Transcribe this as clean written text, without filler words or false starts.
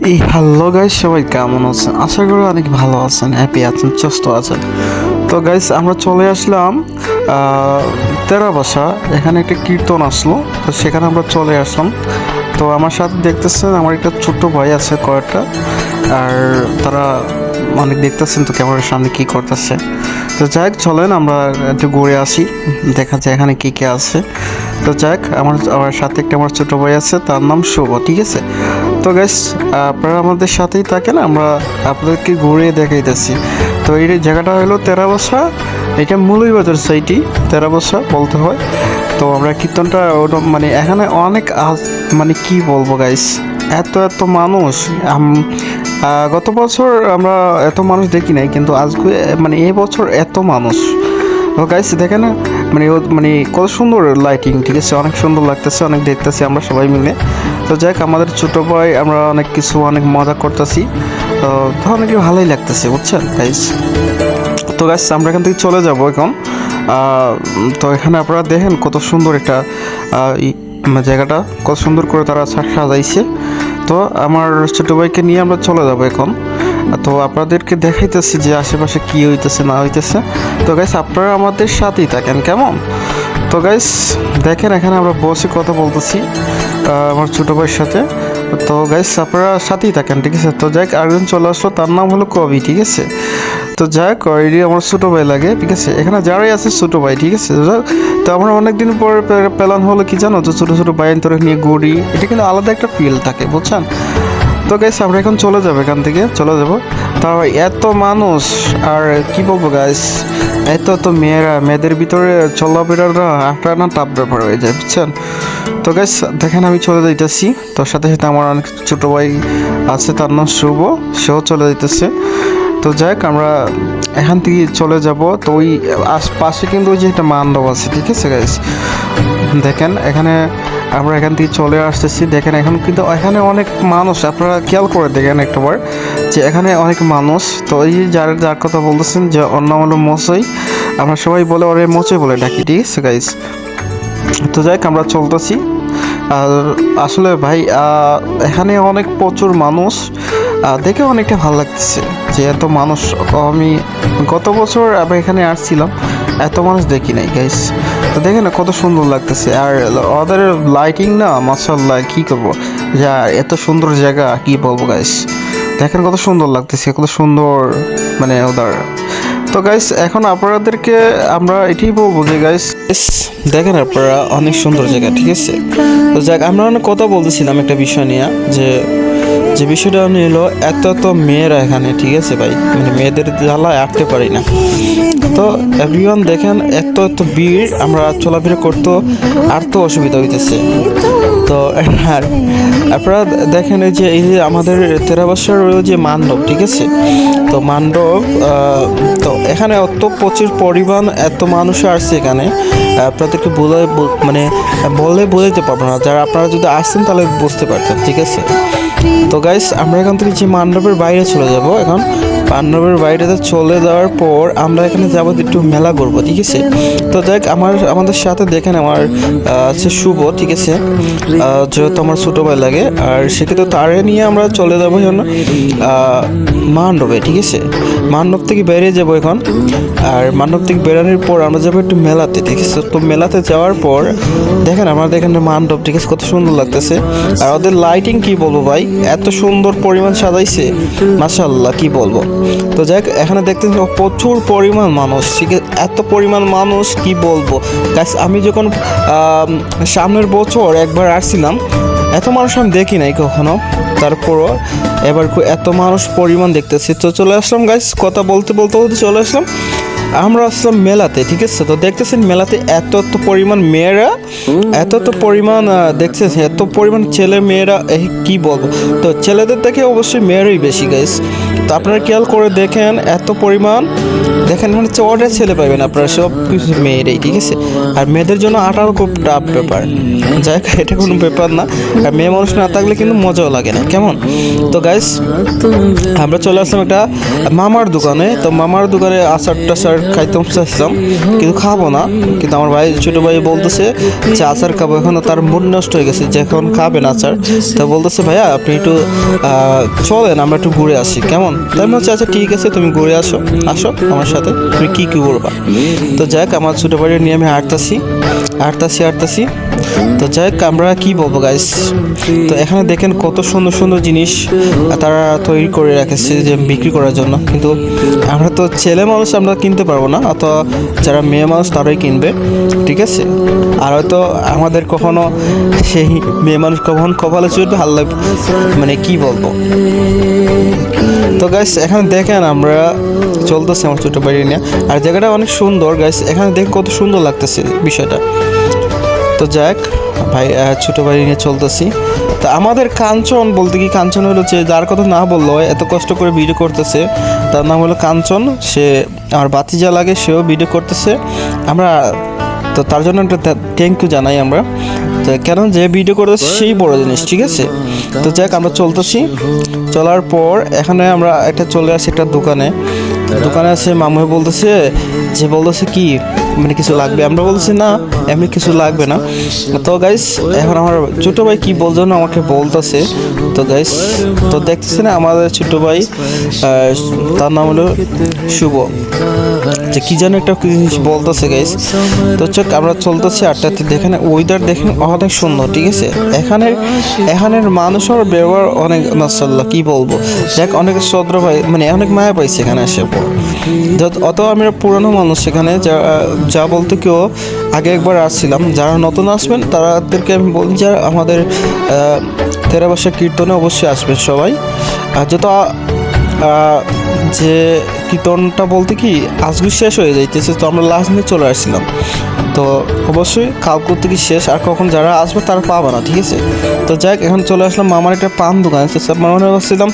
এই hello guys, সবাই কেমন আছেন? আশা করি অনেক ভালো আছেন, হ্যাপি আছেন, সুস্থ আছেন। তো গাইস, আমরা চলে আসলাম তেরা বাসা। এখানে একটা কীর্তন আসলো, তো সেখানে আমরা চলে আসলাম। তো আমার সাথে দেখতেছেন আমার একটা ছোট্ট ভাই আছে কয়েকটা, আর তারা অনেক দেখতেছেন তো ক্যামেরার সামনে কি করতেছে। তো যাই হোক, চলেন আমরা একটু ঘুরে আসি, দেখা যায় এখানে কি কি আছে। তো যাক, আমার সাথে একটা আমার ছোট ভাই আছে, তার নাম শুভ, ঠিক আছে। তো গাইস, আপনারা আমাদের সাথেই থাকেন, আমরা আপনাদেরকে ঘুরিয়ে দেখাইতেছি। তো এই জায়গাটা হলো তেরাবাসা, এটা মৌলভীবাজার সাইডই তেরাবাসা বলতে হয়। তো আমরা কীর্তনটা মানে এখানে অনেক মানে কি বলবো গাইস, এত এত মানুষ। গত বছর আমরা এত মানুষ দেখি নাই, কিন্তু আজকে মানে এই বছর এত মানুষ। ও গাইস দেখেন, মানে কত সুন্দর লাইটিং, ঠিক আছে, অনেক সুন্দর লাগতেছে, অনেক দেখতেছি আমরা সবাই মিলে। তো যাক, আমাদের ছোট ভাই, আমরা অনেক মজা করতেছি, তো অনেক ভালোই লাগতেছে, বুঝছেন গাইস। তো গাইস, আমরা এখান থেকে চলে যাব এখন। তো এখানে আপনারা দেখেন কত সুন্দর একটা জায়গাটা, কত সুন্দর করে তারা সাজাইছে। তো আমার ছোট ভাইকে নিয়ে আমরা চলে যাব এখন। তো আপনাদেরকে দেখাইতেছি যে আশেপাশে কি হইতেছে না হইতেছে। তো গাইস, আপনারা আমাদের সাথেই থাকেন, কেমন? তো গাইস দেখেন, এখানে আমরা বসে কথা বলতেছি আমার ছোট ভাইয়ের সাথে। তো গাইস, আপনারা সাথেই থাকেন, ঠিক আছে। তো যাই, আরেকজন চলে আসলো, তার নাম হলো কবি, ঠিক আছে। তো যাই, কয়েরি আমার ছোটো ভাই লাগে, ঠিক আছে। এখানে যারাই আছে ছোটো ভাই, ঠিক আছে। তো আমরা অনেকদিন পর প্ল্যান হলো কি জানো, তো ছোটো ছোটো বাইন তোরে নিয়ে ঘুরি, এটা কিন্তু আলাদা একটা ফিল থাকে, বুঝছেন। তো গাইস, আমরা এখন চলে যাবো, এখান থেকে চলে যাবো। তাও এত মানুষ, আর কি বলবো গাইস, এত মেয়েদের ভিতরে চলাফেরাটা একটা না টাফ ব্যাপার হয়ে যায়, বুঝছেন। তো গাইস দেখেন, আমি চলে যাইতেছি। তোর সাথে সাথে আমার অনেক ছোটো ভাই আছে, তার নাম শুভ, সেও চলে যাইতেছে। তো যাই হোক, আমরা এখান থেকে চলে যাব। তো ওই আশপাশে কিন্তু ওই যে একটা মণ্ডপ আছে, ঠিক আছে গাইস। দেখেন এখানে আমরা এখান থেকে চলে আসতেছি। দেখেন এখন কিন্তু এখানে অনেক মানুষ, আপনারা খেয়াল করে দেখেন একটাবার যে এখানে অনেক মানুষ। তো এই যার কথা বলতেছেন যে ওর নাম হলো মচই, আমরা সবাই বলে ওরে মচই বলে ডাকি, ঠিক আছে গাইস। তো যাই হোক, আমরা চলতেছি। আর আসলে ভাই, এখানে অনেক প্রচুর মানুষ, দেখে অনেকটা ভালো লাগতেছে যে এত মানুষ। আমি গত বছর আবার এখানে আসছিলাম, এত মানুষ দেখি নাই গাইস। তো দেখেন না কত সুন্দর লাগতেছে, আর ওদের লাইটিং না মাশাআল্লাহ, কি করবো, যা এত সুন্দর জায়গা, কি বলবো গাইস। দেখেন কত সুন্দর লাগতেছে, কত সুন্দর মানে ওদের। তো গাইস, এখন আপনাদেরকে আমরা এটাই বলবো যে গাইস দেখেন, আপনারা অনেক সুন্দর জায়গা, ঠিক আছে। তো যাক, আমরা অনেক কথা বলতেছিলাম একটা বিষয় নিয়ে, যে বিষয়টা নিল এত মেয়েরা এখানে, ঠিক আছে ভাই, মানে মেয়েদের জ্বালায় আটতে পারি না। তো এভরিওয়ান দেখেন, এত ভিড়, আমরা চলাফেরা করতে আর তো অসুবিধা হইতেছে। তো আর আপনারা দেখেন, এই যে আমাদের তেরাবাসার যে মণ্ডপ, ঠিক আছে। তো মণ্ডপ, তো এখানে অত প্রচুর পরিমাণ এত মানুষ আসছে এখানে, আপনাদেরকে মানে বলে বোঝাইতে পারবো না। যারা আপনারা যদি আসতেন তাহলে বুঝতে পারতেন, ঠিক আছে। তো গাইস, আমরা এখান থেকে যে মণ্ডপের বাইরে চলে যাব এখন। মণ্ডপের বাইরেতে চলে যাওয়ার পর আমরা এখানে যাবো, একটু মেলা করবো, ঠিক আছে। তো দেখ, আমাদের সাথে দেখেন আমার আছে শুভ, ঠিক আছে, যেহেতু আমার ছোটো ভাই লাগে, আর সেক্ষেত্রে তারে নিয়ে আমরা চলে যাবো এখন মণ্ডপে, ঠিক আছে। মণ্ডপ থেকে বেরিয়ে যাবো এখন, আর মণ্ডপ থেকে বেরোনোর পর আমরা যাবো একটু মেলাতে, ঠিক আছে। তো মেলাতে যাওয়ার পর দেখেন আমাদের এখানে মণ্ডপ, ঠিক আছে, কত সুন্দর লাগতেছে। আর ওদের লাইটিং কি বলবো ভাই, এত সুন্দর পরিমাণ সাজাইছে, মাশাআল্লাহ, কি বলবো। তো যাই, এখানে দেখতেছি প্রচুর পরিমাণ মানুষ, ঠিক আছে, এত পরিমাণ মানুষ কি বলবো গাইস। আমি যখন সামনের বছর একবার আসছিলাম, এত মানুষ আমি দেখি নাই কখনো, তারপরও এবার এত মানুষ পরিমাণ দেখতেছি। তো চলে আসলাম গাইস, কথা বলতে চলে আসলাম। আমরা আসলাম মেলাতে, ঠিক আছে। তো দেখতেছেন মেলাতে এত পরিমাণ মেয়েরা, এত পরিমাণ দেখতেছেন, এত পরিমাণ ছেলে মেয়েরা, কি বলবো। তো ছেলেদের দেখে অবশ্যই মেয়েরাই বেশি গাইস। তো আপনারা খেয়াল করে দেখেন, এত পরিমাণ দেখেন, মানে চড়ে ছেলে পাইবেন আপনারা, সব কিছু মেয়েরাই, ঠিক আছে। আর মেয়েদের জন্য আটাও খুব টাফ ব্যাপার, যাই হোক, এটা কোনো ব্যাপার না। আর মেয়ে মানুষ না থাকলে কিন্তু মজাও লাগে না, কেমন। তো গাইস, আমরা চলে আসলাম একটা মামার দোকানে। তো মামার দোকানে আচার টাচার খাইতে চাইছিলাম, কিন্তু খাবো না। কিন্তু আমার ভাই, ছোটো ভাই বলতেছে যে আচার খাবো। এখনও তার মুড নষ্ট হয়ে গেছে যে এখন খাবে না আচার। তা বলতেছে ভাইয়া আপনি একটু চলেন আমরা একটু ঘুরে আসি, কেমন? তাই আমি বলছি আচ্ছা ঠিক আছে, তুমি ঘুরে আসো আমার সাথে, তুমি কী করবা। তো যাক, আমার ছোটো ভাই নিয়ে আমি হাঁটতাছি। তো যাই হোক, আমরা কি বলবো গাইস, তো এখানে দেখেন কত সুন্দর সুন্দর জিনিস তারা তৈরি করে রেখেছে যে বিক্রি করার জন্য। কিন্তু আমরা তো ছেলে মানুষ, আমরা কিনতে পারবো না, অথবা যারা মেয়ে মানুষ তারাই কিনবে, ঠিক আছে। আর হয়তো আমাদের কখনো সেই মেয়ে মানুষ কখন কপালে চড়বে আল্লাহ, মানে কি বলবো। তো গাইস এখানে দেখেন আমরা চলতেছে আমার ছোটো বাড়ি নিয়ে, আর জায়গাটা অনেক সুন্দর গাইস, এখানে দেখে কত সুন্দর লাগতেছে বিষয়টা। তো যাক ভাই, ছোটো বাড়ি নিয়ে চলতেছি। তা আমাদের কাঞ্চন বলতে কি, কাঞ্চন হলো যে যার কথা না বললো এত কষ্ট করে ভিডিও করতেছে, তার নাম হলো কাঞ্চন। সে আমার বাতিজা লাগে, সেও ভিডিও করতেছে। আমরা তো তার জন্য একটা থ্যাংক ইউ জানাই আমরা। তো কেন যে ভিডিও করতেছে সেই বড় জিনিস, ঠিক আছে। তো যাক আমরা চলতেছি, চলার পর এখানে আমরা চলে আসি একটা দোকানে আছে। মামু বলতেছে কি মানে কিছু লাগবে, আমরা বলছি না এমনি কিছু লাগবে না। তো গাইস এখন আমার ছোটো ভাই কি বলছো না আমাকে বলতেছে। তো গাইস তো দেখতেছে না আমাদের ছোটো ভাই, তার নাম হলো শুভ, যে কি যেন একটা জিনিস বলতেছে গাইস। তো চোখ আমরা চলতেছি আটটাতে, দেখেন ওয়েদার দেখেন অনেক সুন্দর, ঠিক আছে। এখানের মানুষের ব্যবহার অনেক মাশাআল্লাহ, কি বলবো। দেখ অনেক শ্রদ্ধা ভাই, মানে অনেক মায়া পাইছে এখানে এসে পর। অত আমরা পুরানো মানুষ সেখানে যা বলতে কেউ আগে একবার আসছিলাম, যারা নতুন আসবেন তাদেরকে আমি বলি যে আমাদের তেরাবাসা কীর্তনে অবশ্যই আসবেন সবাই। আর যত যে কীর্তনটা বলতে কি আজকে শেষ হয়ে যাইতেছে, তো আমরা লাস্ট নিয়ে চলে আসছিলাম। তো অবশ্যই কালকে থেকে শেষ, আর কখন যারা আসবে তারা পাবে না, ঠিক আছে। তো যাই এখন চলে আসলাম মামার একটা পান দোকান, মনে করছিলাম